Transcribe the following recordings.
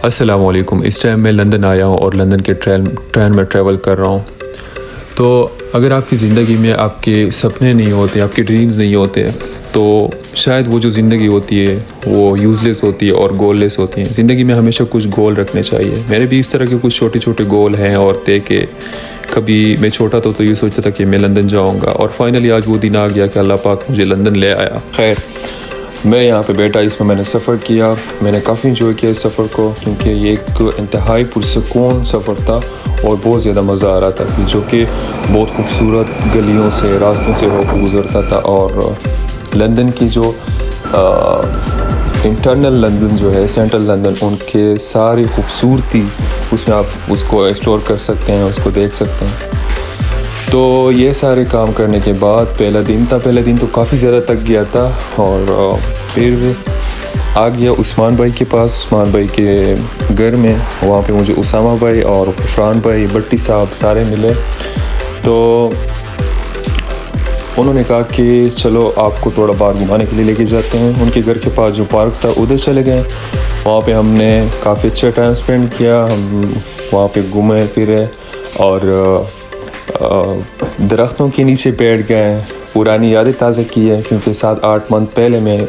अस्सलामुअलैकुम। इस टाइम मैं लंदन आया हूँ और लंदन के ट्रेन में ट्रैवल कर रहा हूँ। तो अगर आपकी ज़िंदगी में आपके सपने नहीं होते, आपके ड्रीम्स नहीं होते, तो शायद वो जो ज़िंदगी होती है वो यूज़लेस होती है और गोललेस होती है। ज़िंदगी में हमेशा कुछ गोल रखने चाहिए। मेरे भी इस तरह के कुछ छोटे छोटे गोल हैं और थे कि कभी मैं छोटा था तो ये सोचता था कि मैं लंदन जाऊँगा, और फाइनली आज वो दिन आ गया कि अल्लाह पाक मुझे लंदन ले आया। खैर, मैं यहाँ पे बैठा, इसमें मैंने सफ़र किया। मैंने काफ़ी इंजॉय किया इस सफ़र को, क्योंकि ये एक इंतहाई पुरसकून सफ़र था और बहुत ज़्यादा मज़ा आ रहा था, जो कि बहुत खूबसूरत गलियों से, रास्तों से होकर गुज़रता था। और लंदन की जो इंटरनल लंदन जो है, सेंट्रल लंदन, उनके सारी खूबसूरती उसमें आप उसको एक्सप्लोर कर सकते हैं, उसको देख सकते हैं। तो ये सारे काम करने के बाद पहला दिन तो काफ़ी ज़्यादा थक गया था, और फिर आ गया उस्मान भाई के पास, उस्मान भाई के घर में। वहाँ पे मुझे उसामा भाई और फरहान भाई, भट्टी साहब सारे मिले। तो उन्होंने कहा कि चलो आपको थोड़ा बाहर घुमाने के लिए लेके जाते हैं। उनके घर के पास जो पार्क था उधर चले गए। वहाँ पे हमने काफ़ी अच्छा टाइम स्पेंड किया। हम वहाँ पे घूमे फिरे और दरख्तों के नीचे बैठ गए, पुरानी यादें ताज़ा की है, क्योंकि 7-8 मंथ पहले मैं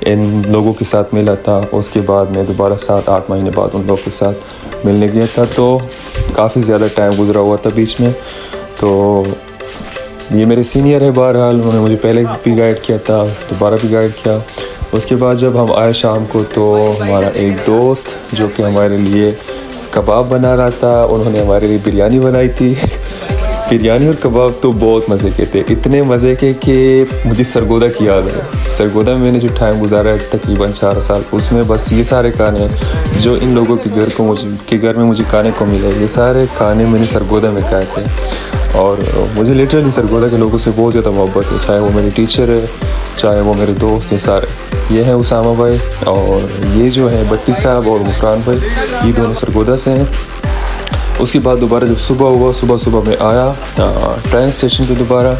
इन लोगों के साथ मिला था। उसके बाद मैं दोबारा 7-8 महीने बाद उन लोगों के साथ मिलने गया था। तो काफ़ी ज़्यादा टाइम गुजरा हुआ था बीच में। तो ये मेरे सीनियर है, बहरहाल उन्होंने मुझे पहले भी गाइड किया था, दोबारा भी गाइड किया। उसके बाद जब हम आए शाम को, तो हमारा एक दोस्त जो कि हमारे लिए कबाब बना रहा था, उन्होंने हमारे लिए बिरयानी बनाई थी। बिरयानी और कबाब तो बहुत मज़े के थे, इतने मज़े के कि मुझे सरगोदा की याद है। सरगोदा में मैंने जो टाइम गुजारा है तकरीबन 4 साल, उसमें बस ये सारे खाने जो इन लोगों के घर में मुझे खाने को मिले, ये सारे खाने मैंने सरगोदा में खाए थे। और मुझे लिटरली सरगोदा के लोगों से बहुत ज़्यादा मोहब्बत है, चाहे वो मेरे टीचर है, चाहे वो मेरे दोस्त हैं सारे। ये हैं उसामा भाई, और ये जो है भट्टी साहब और फरहान भाई, ये दोनों सरगोदा से हैं। उसके बाद दोबारा जब सुबह हुआ, सुबह मैं आया ट्रेन स्टेशन पे दोबारा।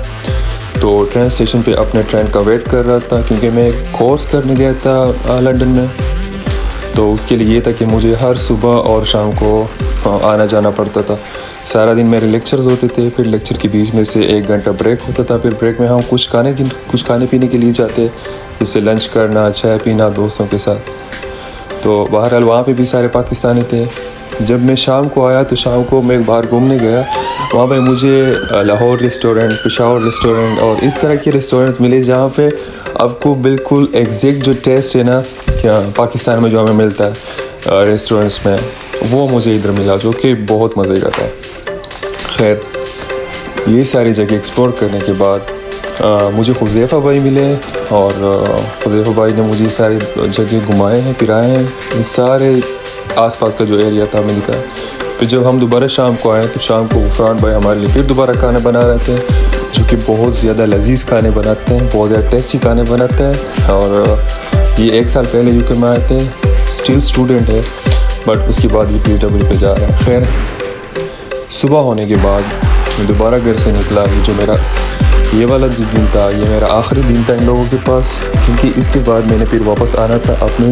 तो ट्रेन स्टेशन पे अपने ट्रेन का वेट कर रहा था, क्योंकि मैं एक कोर्स करने गया था लंदन में। तो उसके लिए ये था कि मुझे हर सुबह और शाम को आना जाना पड़ता था। सारा दिन मेरे लेक्चर्स होते थे, फिर लेक्चर के बीच में से 1 घंटा ब्रेक होता था। फिर ब्रेक में हम कुछ खाने पीने के लिए जाते, जैसे लंच करना, चाय पीना दोस्तों के साथ। तो बहरहाल वहाँ पे भी सारे पाकिस्तानी थे। जब मैं शाम को आया तो शाम को मैं बाहर घूमने गया। वहाँ पे मुझे लाहौर रेस्टोरेंट, पेशावर रेस्टोरेंट और इस तरह के रेस्टोरेंट्स मिले, जहाँ पे आपको बिल्कुल एग्जैक्ट जो टेस्ट है ना, क्या पाकिस्तान में जो हमें मिलता है रेस्टोरेंट्स में, वो मुझे इधर मिला, जो कि बहुत मज़े का था। खैर, ये सारी जगह एक्सप्लोर करने के बाद मुझे हुज़ैफ़ा भाई मिले, और हुज़ैफ़ा भाई ने मुझे सारी जगह घुमाए हैं, फिराए हैं। ये सारे आसपास का जो एरिया था मैंने कहा। फिर जब हम दोबारा शाम को आए, तो शाम को फरहान भाई हमारे लिए फिर दोबारा खाना बना रहे थे, जो कि बहुत ज़्यादा लजीज़ खाने बनाते हैं, बहुत ज़्यादा टेस्टी खाने बनाते हैं। और ये 1 साल पहले यूके में आए थे, स्टिल स्टूडेंट है, बट उसके बाद ये PhD पे जा रहा है। खैर, सुबह होने के बाद मैं दोबारा घर से निकला। ये वाला जो दिन था, ये मेरा आखिरी दिन था इन लोगों के पास, क्योंकि इसके बाद मैंने फिर वापस आना था अपने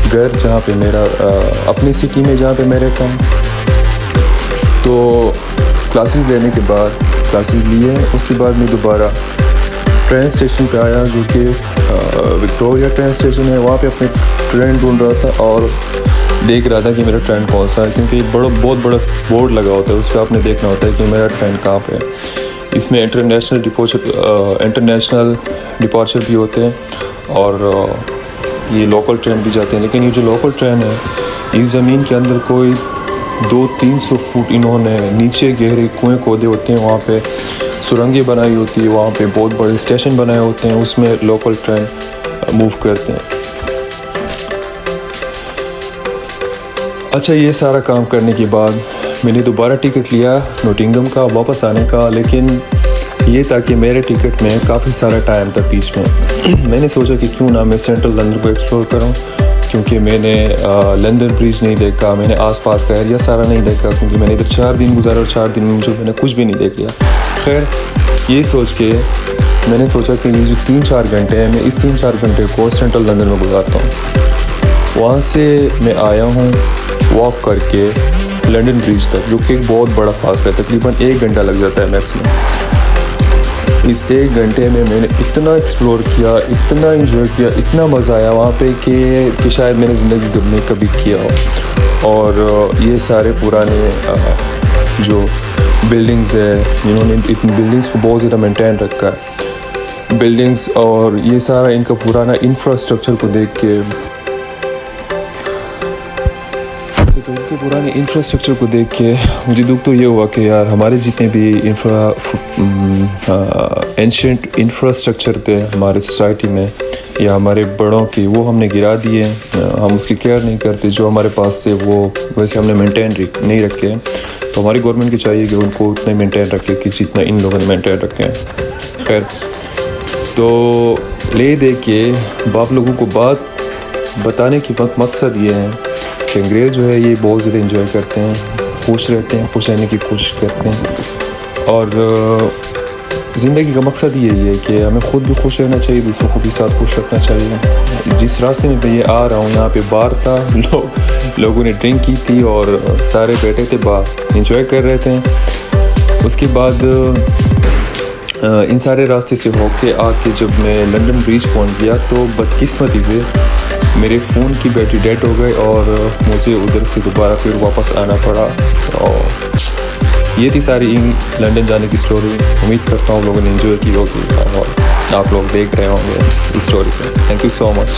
घर, जहाँ पे मेरा अपनी सिटी में जहाँ पे मैं रहता हूँ। तो क्लासेस लेने के बाद क्लासेस लिए, उसके बाद मैं दोबारा ट्रेन स्टेशन पे आया, जो कि विक्टोरिया ट्रेन स्टेशन है। वहाँ पे अपने ट्रेन ढूंढ रहा था और देख रहा था कि मेरा ट्रेन कौन सा है, क्योंकि बहुत बड़ा बोर्ड लगा होता है, उस पर आपने देखना होता है कि मेरा ट्रेन कहाँ पे है। इसमें इंटरनेशनल डिपार्चर भी होते हैं, और ये लोकल ट्रेन भी जाते हैं। लेकिन ये जो लोकल ट्रेन है, इस ज़मीन के अंदर कोई 200-300 फुट इन्होंने नीचे गहरे कुएँ खोदे होते हैं, वहाँ पे सुरंगें बनाई होती है, वहाँ पे बहुत बड़े स्टेशन बनाए होते हैं, उसमें लोकल ट्रेन मूव करते हैं। अच्छा, ये सारा काम करने के बाद मैंने दोबारा टिकट लिया नोटिंगम का वापस आने का, लेकिन ये था कि मेरे टिकट में काफ़ी सारा टाइम था बीच में। मैंने सोचा कि क्यों ना मैं सेंट्रल लंदन को एक्सप्लोर करूं, क्योंकि मैंने लंदन ब्रिज नहीं देखा, मैंने आसपास का एरिया सारा नहीं देखा, क्योंकि मैंने इधर 4 दिन गुजारा और 4 दिन में मैंने कुछ भी नहीं देख लिया। खैर, ये सोच के मैंने सोचा कि ये जो 3-4 घंटे हैं, मैं इस 3-4 घंटे को सेंट्रल लंदन में गुजारता हूँ। वहाँ से मैं आया हूँ वॉक करके लंदन ब्रिज तक, जो कि एक बहुत बड़ा फासला है, तकरीबन 1 घंटा लग जाता है मैक्सिमम। इस 1 घंटे में मैंने इतना एक्सप्लोर किया, इतना इंजॉय किया, इतना मज़ा आया वहाँ पे कि शायद मैंने ज़िंदगी में कभी किया हो। और ये सारे पुराने जो बिल्डिंग्स है, इन्होंने इन बिल्डिंग्स को बहुत ज़्यादा मेंटेन रखा है। बिल्डिंग्स और ये सारा इनका पुराना इंफ्रास्ट्रक्चर को देख के, तो इनके पुराने इंफ्रास्ट्रक्चर को देख के मुझे दुख तो ये हुआ कि यार हमारे जितने भी एंशिएंट इंफ्रास्ट्रक्चर थे हमारे सोसाइटी में या हमारे बड़ों की, वो हमने गिरा दिए। हम उसकी केयर नहीं करते। जो हमारे पास थे वो वैसे हमने मेंटेन नहीं रखे। तो हमारी गवर्नमेंट की चाहिए कि उनको उतने मेंटेन रखे कि जितना इन लोगों ने मेंटेन रखे हैं। खैर, तो ले दे के बाप लोगों को बात बताने की मकसद ये है कि अंग्रेज़ जो है ये बहुत ज़्यादा इंजॉय करते हैं, खुश रहते हैं, खुश रहने की कोशिश करते हैं। और ज़िंदगी का मकसद यही है कि हमें ख़ुद भी खुश रहना चाहिए, दूसरों को भी साथ खुश रखना चाहिए। जिस रास्ते में मैं ये आ रहा हूँ, यहाँ पे बार था, लोगों ने ड्रिंक की थी और सारे बैठे थे बाहर इंजॉय कर रहे थे। उसके बाद इन सारे रास्ते से होके आके जब मैं लंदन ब्रिज पहुँच गया तो बदकिस्मती से मेरे फ़ोन की बैटरी डेड हो गई और मुझे उधर से दोबारा फिर वापस आना पड़ा। और ये थी सारी लंदन जाने की स्टोरी। उम्मीद करता हूँ लोगों ने एंजॉय की होगी और आप लोग देख रहे होंगे इस स्टोरी को। Thank you so much.